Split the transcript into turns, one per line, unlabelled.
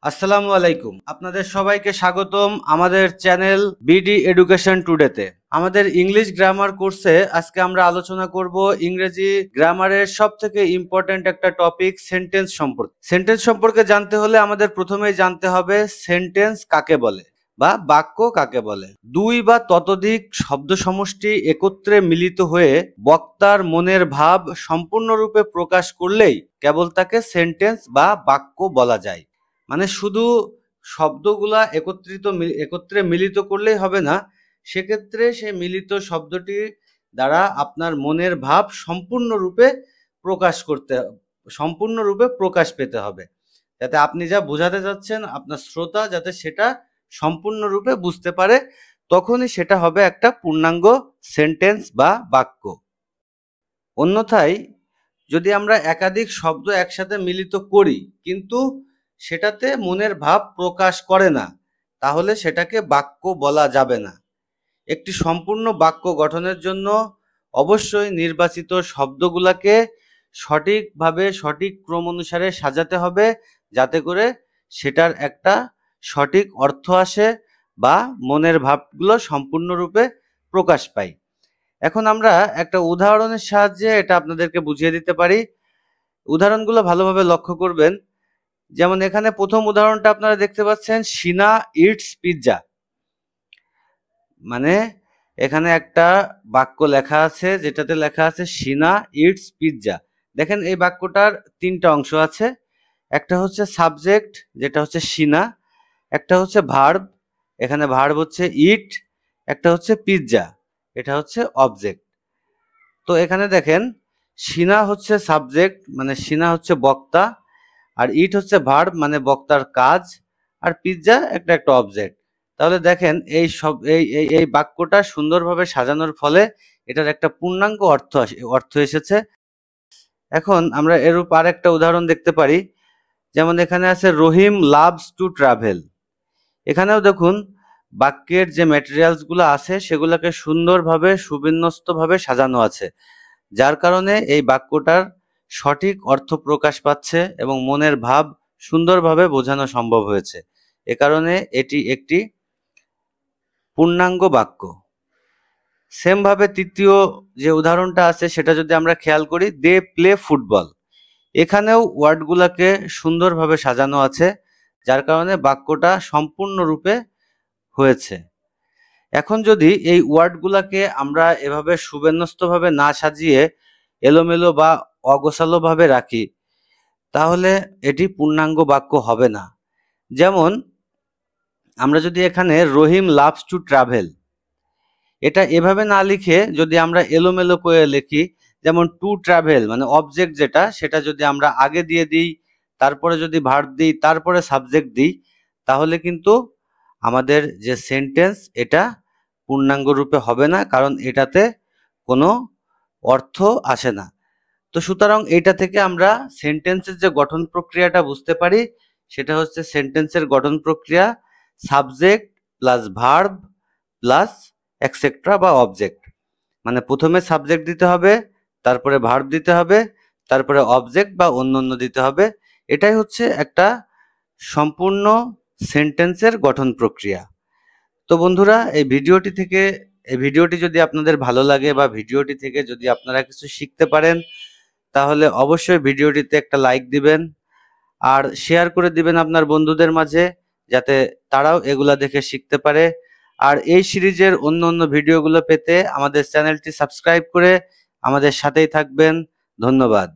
আসসালামু আলাইকুম। আপনাদের সবাইকে স্বাগতম আমাদের চ্যানেল বিডি এডুকেশন টুডেতে। আমাদের ইংলিশ গ্রামার কোর্সে আজকে আমরা আলোচনা করব ইংরেজি গ্রামারের সবথেকে ইম্পর্ট্যান্ট একটা টপিক সেন্টেন্স সম্পর্কে। সেন্টেন্স সম্পর্কে জানতে হলে আমাদের প্রথমেই জানতে হবে সেন্টেন্স কাকে বলে বা বাক্য কাকে বলে। দুই বা ততোধিক শব্দ সমষ্টি একত্রে মিলিত হয়ে বক্তার মনের ভাব সম্পূর্ণরূপে প্রকাশ করলেই কেবল তাকে সেন্টেন্স বা বাক্য বলা যায়। মানে শুধু শব্দগুলা একত্রে মিলিত করলেই হবে না, সেক্ষেত্রে সেই মিলিত শব্দটি দ্বারা আপনার মনের ভাব সম্পূর্ণরূপে প্রকাশ পেতে হবে, যাতে আপনি যা বোঝাতে যাচ্ছেন আপনার শ্রোতা যাতে সেটা সম্পূর্ণরূপে বুঝতে পারে, তখনই সেটা হবে একটা পূর্ণাঙ্গ সেন্টেন্স বা বাক্য। অন্যথায় যদি আমরা একাধিক শব্দ একসাথে মিলিত করি কিন্তু সেটাতে মনের ভাব প্রকাশ করে না, তাহলে সেটাকে বাক্য বলা যাবে না। একটি সম্পূর্ণ বাক্য গঠনের জন্য অবশ্যই নির্বাচিত শব্দগুলোকে সঠিকভাবে সঠিক ক্রম অনুসারে সাজাতে হবে, যাতে করে সেটার একটা সঠিক অর্থ আসে বা মনের ভাবগুলো সম্পূর্ণরূপে প্রকাশ পায়। এখন আমরা একটা উদাহরণের সাহায্যে এটা আপনাদেরকে বুঝিয়ে দিতে পারি। উদাহরণগুলো ভালোভাবে লক্ষ্য করবেন। যেমন এখানে প্রথম উদাহরণটা আপনারা দেখতে পাচ্ছেন, সিনা ইটস পিৎজা। মানে এখানে একটা বাক্য লেখা আছে যেটাতে লেখা আছে সিনা ইটস পিৎজা। দেখেন এই বাক্যটার তিনটা অংশ আছে। একটা হচ্ছে সাবজেক্ট যেটা হচ্ছে সিনা, একটা হচ্ছে ভার্ব, এখানে ভার্ব হচ্ছে ইট, একটা হচ্ছে পিৎজা, এটা হচ্ছে অবজেক্ট। তো এখানে দেখেন সিনা হচ্ছে সাবজেক্ট, মানে সিনা হচ্ছে বক্তা, আর ইট হচ্ছে ভার্ব মানে বক্তার কাজ, আর পিৎজা একটা অবজেক্ট। তাহলে দেখেন এই বাক্যটা সুন্দরভাবে সাজানোর ফলে এটার একটা পূর্ণাঙ্গ অর্থ এসেছে। এখন আমরা এরূপ আর একটা উদাহরণ দেখতে পারি। যেমন এখানে আছে রহিম লাভস টু ট্রাভেল। এখানেও দেখুন বাক্যের যে ম্যাটেরিয়ালসগুলো আছে সেগুলোকে সুন্দরভাবে সুবিন্যস্তভাবে সাজানো আছে, যার কারণে এই বাক্যটার সঠিক অর্থ প্রকাশ পাচ্ছে এবং মনের ভাব সুন্দরভাবে বোঝানো সম্ভব হয়েছে। এ কারণে এটি একটি পূর্ণাঙ্গ বাক্য। সেমভাবে তৃতীয় যে উদাহরণটা আছে সেটা যদি আমরা খেয়াল করি, দে প্লে ফুটবল। এখানেও ওয়ার্ডগুলোকে সুন্দরভাবে সাজানো আছে, যার কারণে বাক্যটা সম্পূর্ণরূপে হয়েছে। এখন যদি এই ওয়ার্ডগুলোকে আমরা এভাবে সুবিন্যস্তভাবে না সাজিয়ে এলোমেলো বা অগোছালোভাবে রাখি, তাহলে এটি পূর্ণাঙ্গ বাক্য হবে না। যেমন আমরা যদি এখানে রহিম লাভস টু ট্রাভেল, এটা এভাবে না লিখে যদি আমরা এলোমেলো করে লিখি, যেমন টু ট্রাভেল মানে অবজেক্ট যেটা, সেটা যদি আমরা আগে দিয়ে দিই, তারপরে যদি ভার্ব দিই, তারপরে সাবজেক্ট দিই, তাহলে কিন্তু আমাদের যে সেন্টেন্স এটা পূর্ণাঙ্গ রূপে হবে না, কারণ এটাতে কোনো অর্থ আসে না। তো সুতরাং এটা থেকে আমরা সেন্টেন্সের যে গঠন প্রক্রিয়াটা বুঝতে পারি, সেটা হচ্ছে সেন্টেন্সের গঠন প্রক্রিয়া subject plus verb plus etcetera বা অবজেক্ট। মানে প্রথমে সাবজেক্ট দিতে হবে, তারপরে ভার্ব দিতে হবে, তারপরে অবজেক্ট বা অন্যান্য দিতে হবে। এটাই হচ্ছে একটা সম্পূর্ণ সেন্টেন্সের গঠন প্রক্রিয়া। তো বন্ধুরা, এই ভিডিওটি যদি আপনাদের ভালো লাগে বা ভিডিওটি থেকে যদি আপনারা কিছু শিখতে পারেন, তাহলে অবশ্যই ভিডিওটিতে একটা লাইক দিবেন আর শেয়ার করে দিবেন আপনার বন্ধুদের মাঝে, যাতে তারাও এগুলা দেখে শিখতে পারে। আর এই সিরিজের অন্য ভিডিওগুলো পেতে আমাদের চ্যানেলটি সাবস্ক্রাইব করে আমাদের সাথেই থাকবেন। ধন্যবাদ।